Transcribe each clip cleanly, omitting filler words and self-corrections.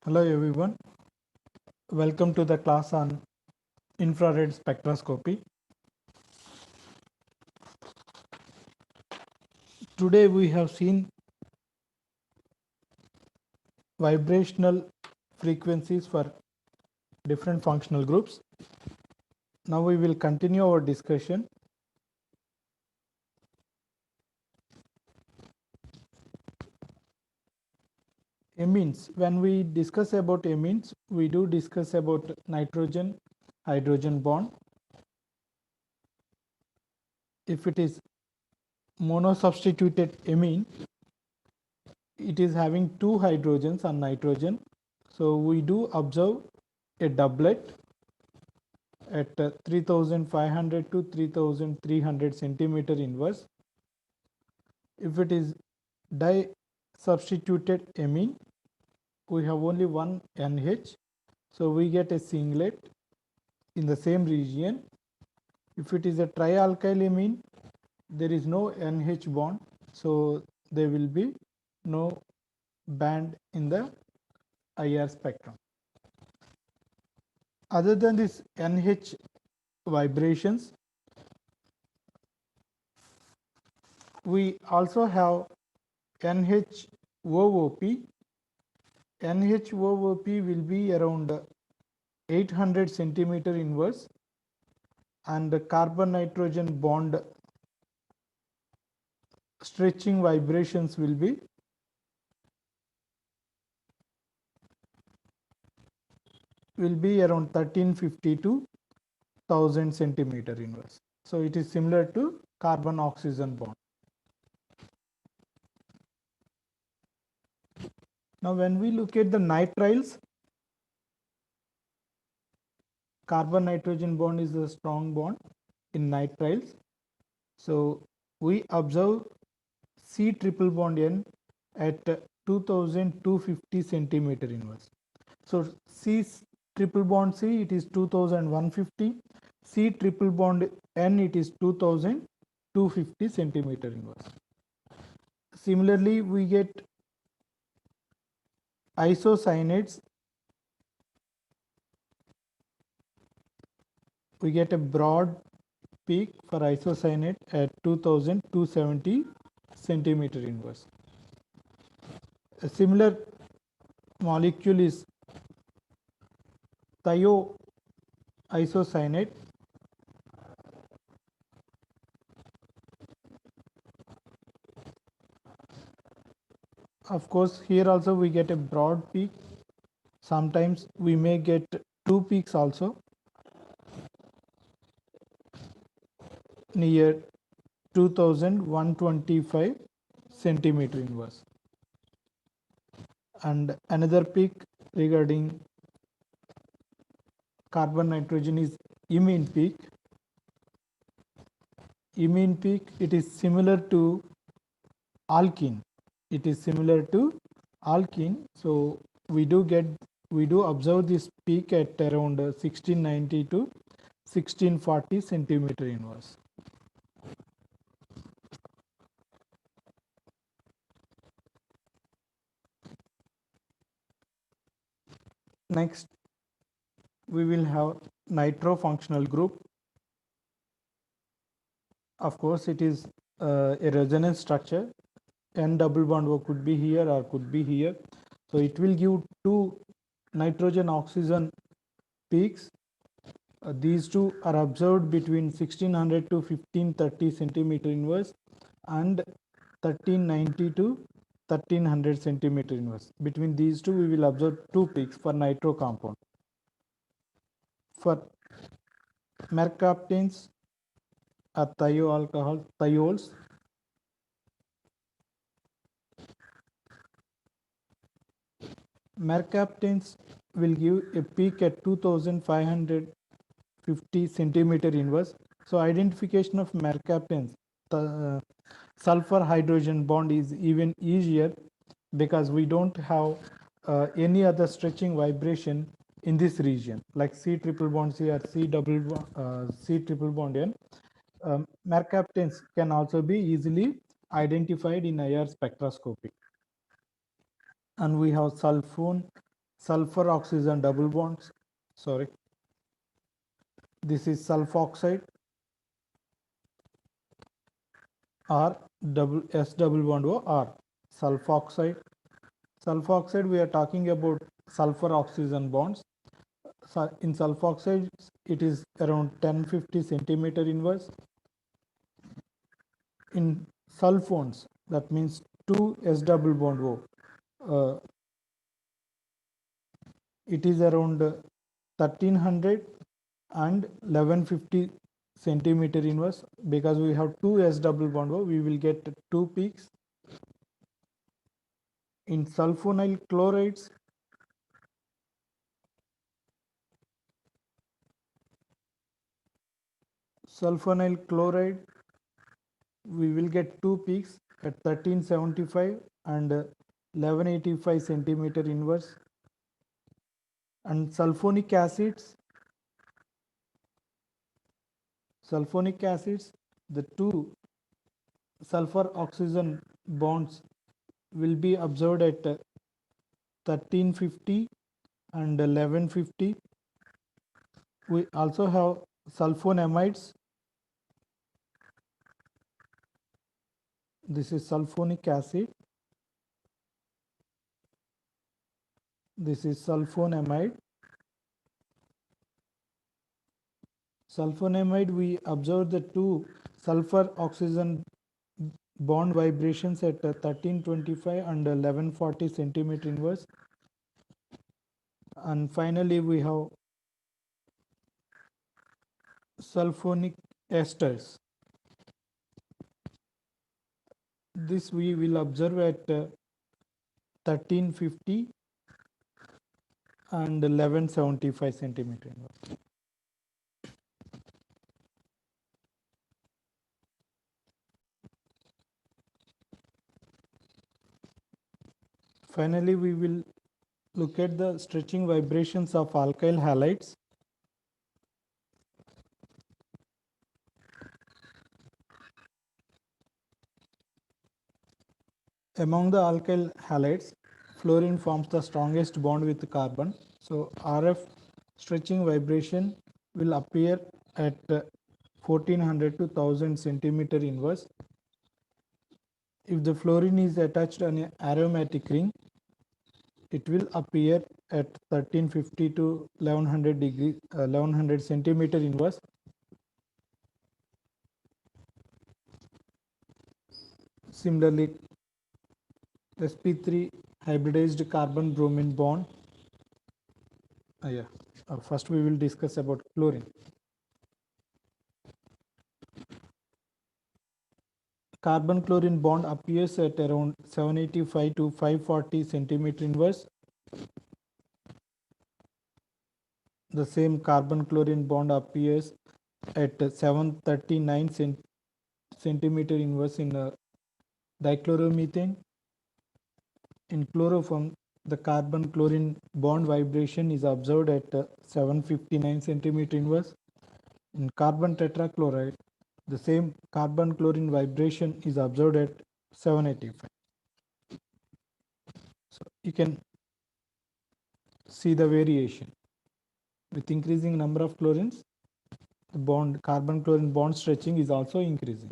Hello everyone, welcome to the class on infrared spectroscopy. Today we have seen vibrational frequencies for different functional groups. Now we will continue our discussion. Amines. When we discuss about amines, we do discuss about nitrogen hydrogen bond. If it is monosubstituted amine, it is having two hydrogens on nitrogen. So we do observe a doublet at 3500 to 3300 centimeter inverse. If it is di-substituted amine, we have only one NH, so we get a singlet in the same region. If it is a trialkyl amine, there is no NH bond, so there will be no band in the IR spectrum. Other than this NH vibrations, we also have NHOOP. NHOOP will be around 800 centimeter inverse, and the carbon nitrogen bond stretching vibrations will be around 1350 to 1000 centimeter inverse. So it is similar to carbon oxygen bond. Now when we look at the nitriles, carbon nitrogen bond is a strong bond in nitriles. So we observe C triple bond N at 2250 centimeter inverse. So C triple bond C, it is 2150. C triple bond N, it is 2250 centimeter inverse. Similarly, we get isocyanates. We get a broad peak for isocyanate at 2270 centimeter inverse. A similar molecule is thioisocyanate. Of course, here also we get a broad peak. Sometimes we may get two peaks also near 2125 centimeter inverse. And another peak regarding carbon nitrogen is imine peak. Imine peak, it is similar to alkene. It is similar to alkene. So we do observe this peak at around 1690 to 1640 centimeter inverse. Next, we will have nitro functional group. Of course, it is a resonance structure. N double bond O could be here or could be here. So it will give two nitrogen oxygen peaks. These two are observed between 1600 to 1530 centimeter inverse and 1390 to 1300 centimeter inverse. Between these two, we will observe two peaks for nitro compound. For mercaptans or thioalcohol, thiols, mercaptans will give a peak at 2550 centimeter inverse. So identification of mercaptans, the sulfur hydrogen bond is even easier because we don't have any other stretching vibration in this region like C triple bond C or C triple bond N. Mercaptans can also be easily identified in IR spectroscopy. And we have sulfone, sulfur oxygen double bonds. Sorry, this is sulfoxide or S double bond O or sulfoxide. Sulfoxide, we are talking about sulfur oxygen bonds. So in sulfoxide, it is around 1050 centimeter inverse. In sulfones, that means 2 S double bond O, it is around 1300 and 1150 centimeter inverse. Because we have 2 S double bond O, we will get 2 peaks. In sulfonyl chlorides, we will get 2 peaks at 1375 and 1185 centimeter inverse. And sulfonic acids, the two sulfur oxygen bonds will be observed at 1350 and 1150. We also have sulfonamides. This is sulfonic acid. This is sulfonamide. Sulfonamide, we observe the two sulfur oxygen bond vibrations at 1325 and 1140 centimeter inverse. And finally, we have sulfonic esters. This we will observe at 1350 and 1175 centimeter inverse. Finally, we will look at the stretching vibrations of alkyl halides. Among the alkyl halides, fluorine forms the strongest bond with carbon. So RF stretching vibration will appear at 1400 to 1000 centimeter inverse. If the fluorine is attached on an aromatic ring, it will appear at 1350 to 1100 degree, 1100 centimeter inverse. Similarly, sp3 hybridized carbon bromine bond. First we will discuss about chlorine. Carbon chlorine bond appears at around 785 to 540 centimeter inverse. The same carbon chlorine bond appears at 739 centimeter inverse in dichloromethane. In chloroform, the carbon chlorine bond vibration is observed at 759 centimeter inverse. In carbon tetrachloride, the same carbon chlorine vibration is observed at 785. So you can see the variation. With increasing number of chlorines, the carbon chlorine bond stretching is also increasing.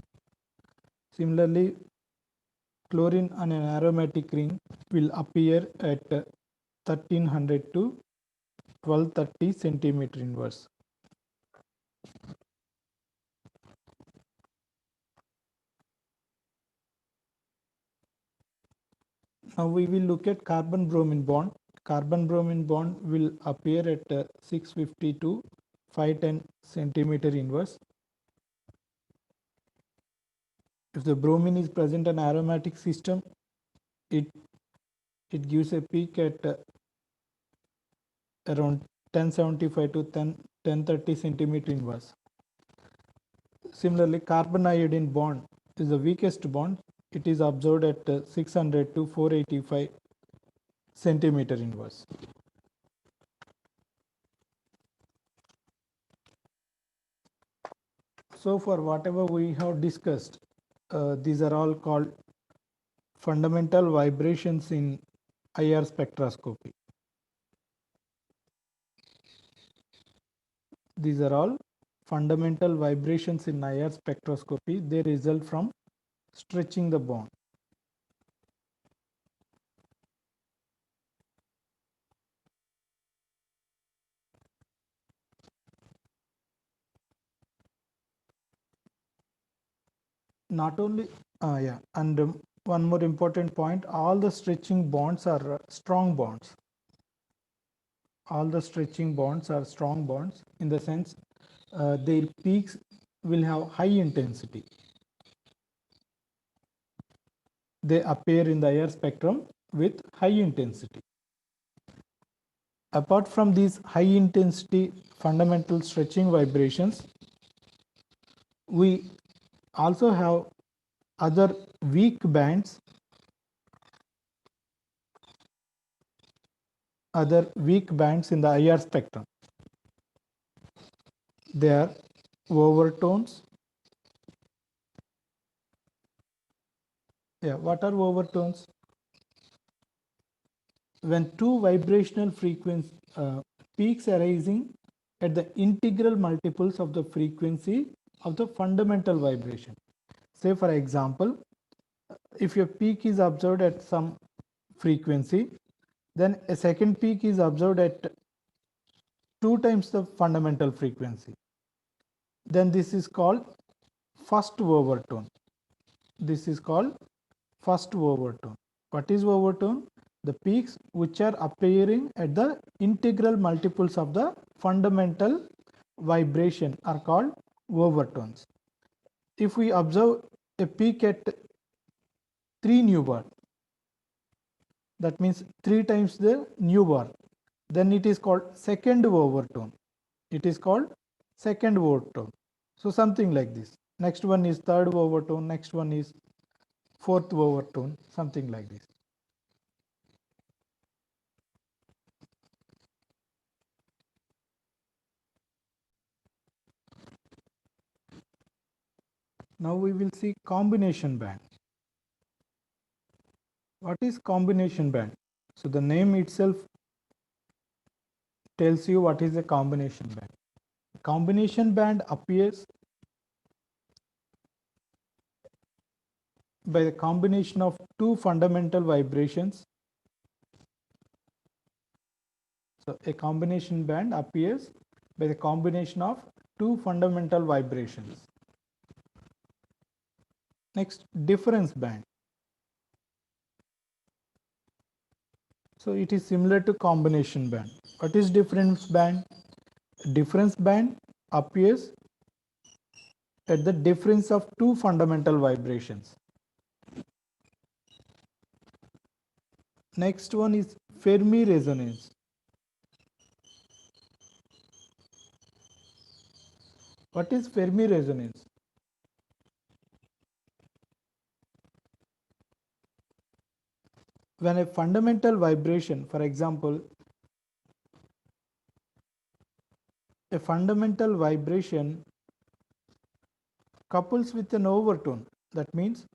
Similarly, chlorine on an aromatic ring will appear at 1300 to 1230 centimeter inverse. Now we will look at carbon bromine bond. Carbon bromine bond will appear at 650 to 510 centimeter inverse. If the bromine is present in aromatic system, it gives a peak at around 1075 to 1030 centimeter inverse. Similarly, carbon iodine bond is the weakest bond. It is observed at 600 to 485 centimeter inverse. So for whatever we have discussed, these are all called fundamental vibrations in IR spectroscopy. These are all fundamental vibrations in IR spectroscopy. They result from stretching the bond. Not only, yeah, and one more important point, all the stretching bonds are strong bonds. All the stretching bonds are strong bonds in the sense their peaks will have high intensity. They appear in the IR spectrum with high intensity. Apart from these high intensity fundamental stretching vibrations, we also have other weak bands, in the IR spectrum. They are overtones. Yeah, what are overtones? When two vibrational frequency peaks arising at the integral multiples of the frequency of the fundamental vibration. Say for example, if your peak is observed at some frequency, then a second peak is observed at 2 times the fundamental frequency. Then this is called first overtone. This is called first overtone. What is overtone? The peaks which are appearing at the integral multiples of the fundamental vibration are called overtones. If we observe a peak at 3 nu bar, that means 3 times the nu bar, then it is called second overtone. It is called second overtone. So something like this. Next one is third overtone, next one is fourth overtone, something like this. Now we will see combination band. What is combination band? So the name itself tells you what is a combination band. Combination band appears by the combination of two fundamental vibrations. So a combination band appears by the combination of two fundamental vibrations. Next, difference band. So it is similar to combination band. What is difference band? Difference band appears at the difference of two fundamental vibrations. Next one is Fermi resonance. What is Fermi resonance? When a fundamental vibration, for example, a fundamental vibration couples with an overtone, that means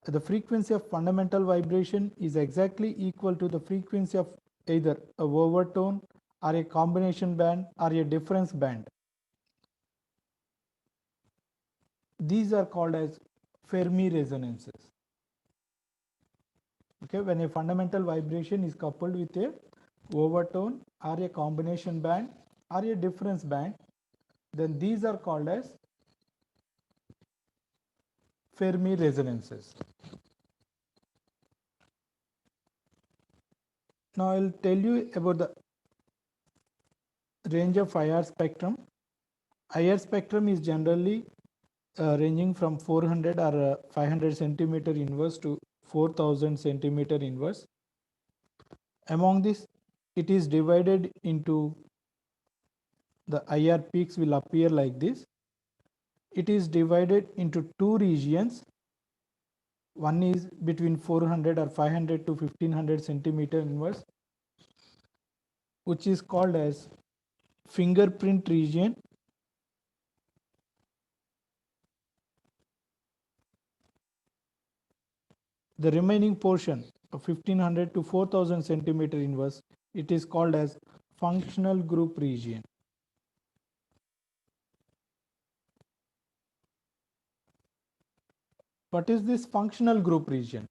the frequency of fundamental vibration is exactly equal to the frequency of either a overtone or a combination band or a difference band. These are called as Fermi resonances. Okay, when a fundamental vibration is coupled with a overtone or a combination band or a difference band, then these are called as Fermi resonances. Now I will tell you about the range of IR spectrum. IR spectrum is generally ranging from 400 or 500 centimeter inverse to 4000 centimeter inverse. Among this, it is divided into the IR peaks will appear like this. It is divided into two regions. One is between 400 or 500 to 1500 centimeter inverse, which is called as fingerprint region. The remaining portion of 1500 to 4000 centimeter inverse, it is called as functional group region. What is this functional group region?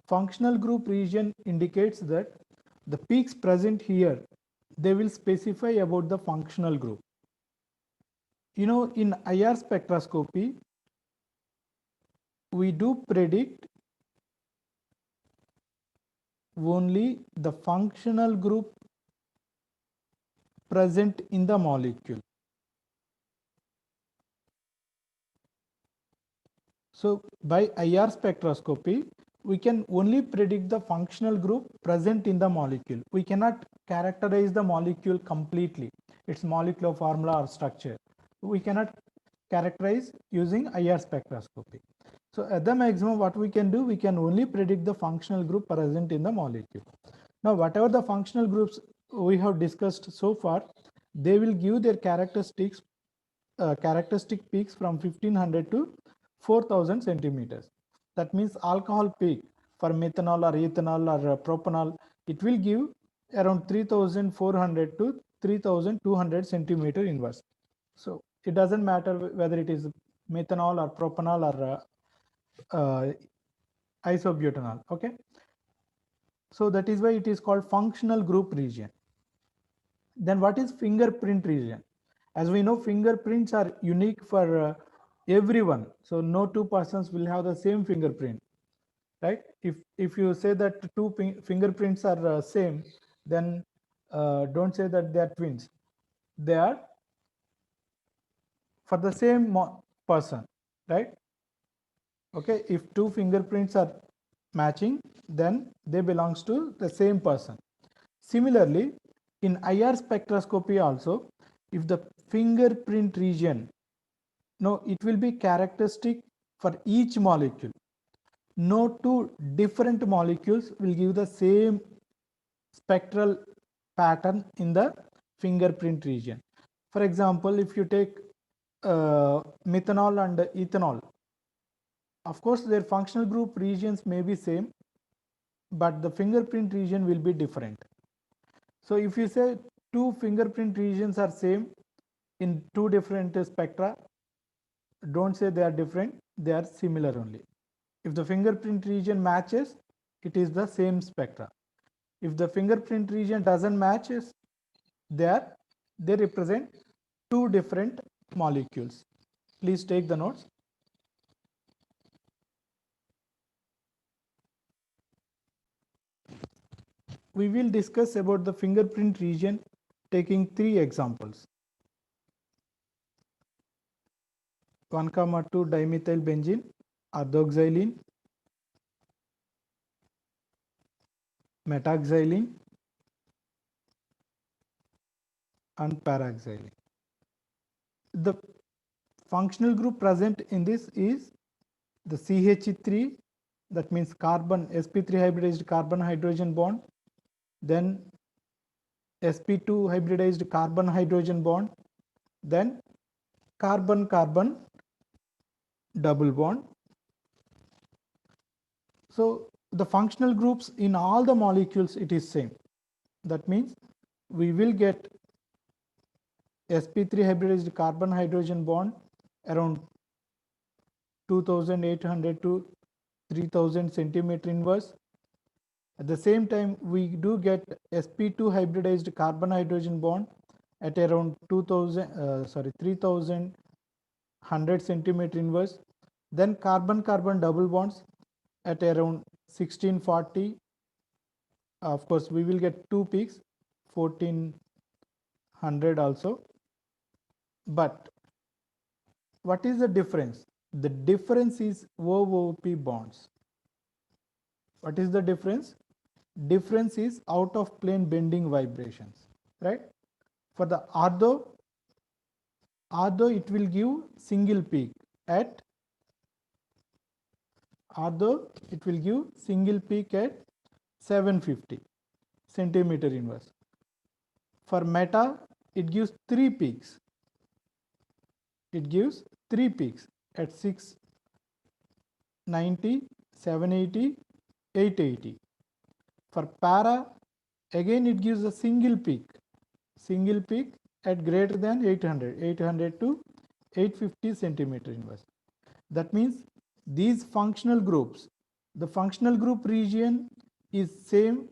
Functional group region indicates that the peaks present here, they will specify about the functional group. You know, in IR spectroscopy, we do predict only the functional group present in the molecule. So by IR spectroscopy, we can only predict the functional group present in the molecule. We cannot characterize the molecule completely, its molecular formula or structure. We cannot characterize using IR spectroscopy. So at the maximum, what we can do, we can only predict the functional group present in the molecule. Now, whatever the functional groups we have discussed so far, they will give their characteristic peaks from 1500 to 4000 centimeters. That means alcohol peak for methanol or ethanol or propanol, it will give around 3400 to 3200 centimeter inverse. So it doesn't matter whether it is methanol or propanol or isobutanol. Okay. So that is why it is called functional group region. Then what is fingerprint region? As we know, fingerprints are unique for everyone. So no two persons will have the same fingerprint, right? If you say that two fingerprints are same, then don't say that they are twins. They are for the same person, right? Okay, if two fingerprints are matching, then they belongs to the same person. Similarly, in IR spectroscopy also, if the fingerprint region, no, it will be characteristic for each molecule. No two different molecules will give the same spectral pattern in the fingerprint region. For example, if you take methanol and ethanol, of course their functional group regions may be same, but the fingerprint region will be different. So if you say two fingerprint regions are same in two different spectra, don't say they are different, they are similar only. If the fingerprint region matches, it is the same spectra. If the fingerprint region doesn't matches, they represent two different molecules. Please take the notes. We will discuss about the fingerprint region taking three examples. 1,2 dimethylbenzene, ardoxylene, metaxylene, and paraxylene. The functional group present in this is the CH3, that means carbon sp3 hybridized carbon hydrogen bond, then sp2 hybridized carbon hydrogen bond, then carbon carbon double bond. So the functional groups in all the molecules, it is same. That means we will get sp3 hybridized carbon hydrogen bond around 2800 to 3000 centimeter inverse. At the same time, we do get sp2 hybridized carbon hydrogen bond at around 3100 centimeter inverse. Then carbon carbon double bonds at around 1640. Of course, we will get two peaks, 1400 also. But what is the difference? The difference is OOP bonds. What is the difference? Difference is out of plane bending vibrations, right? For the ortho, it will give single peak at ortho, it will give single peak at 750 centimeter inverse. For meta, it gives three peaks. It gives three peaks at 690, 780, 880. For para, again it gives a single peak at greater than 800 to 850 centimeter inverse. That means these functional groups, the functional group region is same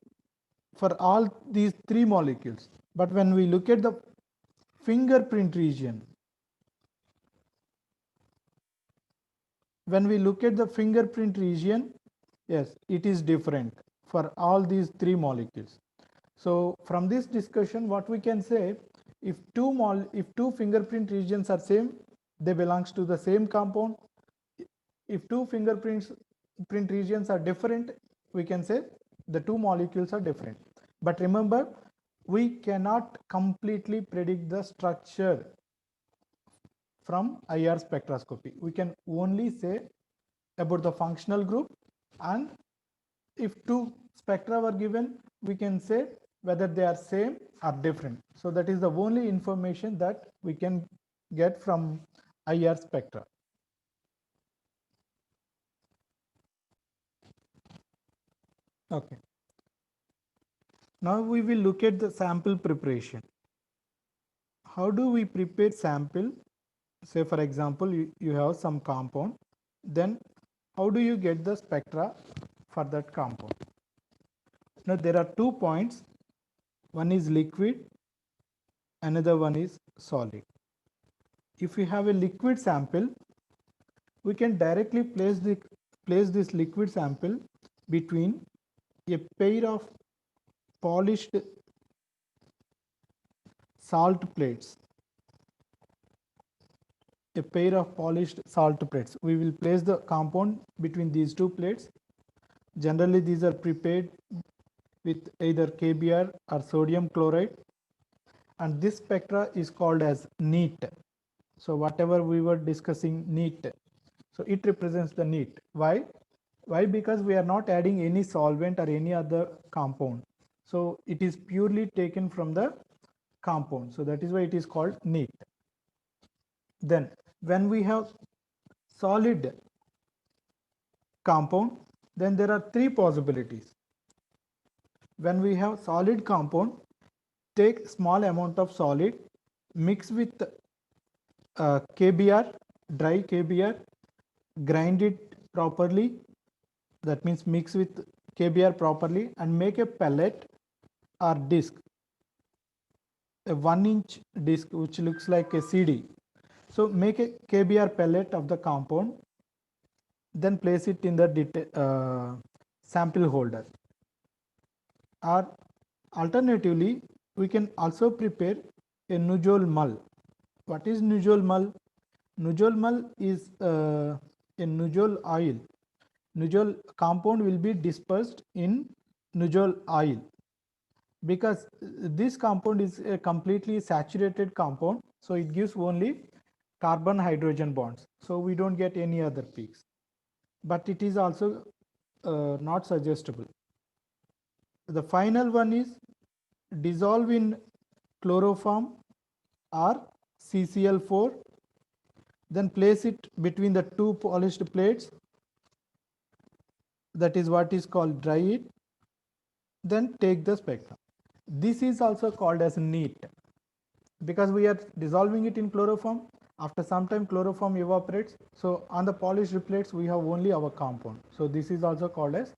for all these three molecules. But when we look at the fingerprint region, yes, it is different for all these three molecules. So from this discussion, what we can say, if two fingerprint regions are same, they belongs to the same compound. If two print regions are different, we can say the two molecules are different. But remember, we cannot completely predict the structure from IR spectroscopy. We can only say about the functional group, and if two spectra were given, we can say whether they are same or different. So that is the only information that we can get from IR spectra. Okay. Now we will look at the sample preparation. How do we prepare sample? Say for example, you have some compound, then how do you get the spectra for that compound? Now there are 2 points, one is liquid, another one is solid. If we have a liquid sample, we can directly place this liquid sample between a pair of polished salt plates. A pair of polished salt plates. We will place the compound between these two plates. Generally, these are prepared with either KBr or sodium chloride, and this spectra is called as neat. So whatever we were discussing, neat. So it represents the neat. Why? Why? Because we are not adding any solvent or any other compound. So it is purely taken from the compound. So that is why it is called neat. Then when we have solid compound, then there are three possibilities. When we have solid compound, take small amount of solid, mix with KBr, dry KBr, grind it properly, that means mix with KBr properly, and make a pellet or disc, a 1-inch disc which looks like a CD. So make a KBr pellet of the compound, then place it in the sample holder. Or alternatively, we can also prepare a Nujol mull. What is Nujol mull? Nujol mull is a Nujol oil. Nujol compound will be dispersed in Nujol oil, because this compound is a completely saturated compound, so it gives only carbon hydrogen bonds, so we don't get any other peaks, but it is also not suggestible. The final one is dissolve in chloroform or CCl4, then place it between the two polished plates, that is what is called dry it, then take the spectrum. This is also called as neat, because we are dissolving it in chloroform. After some time chloroform evaporates, so on the polished plates we have only our compound, so this is also called as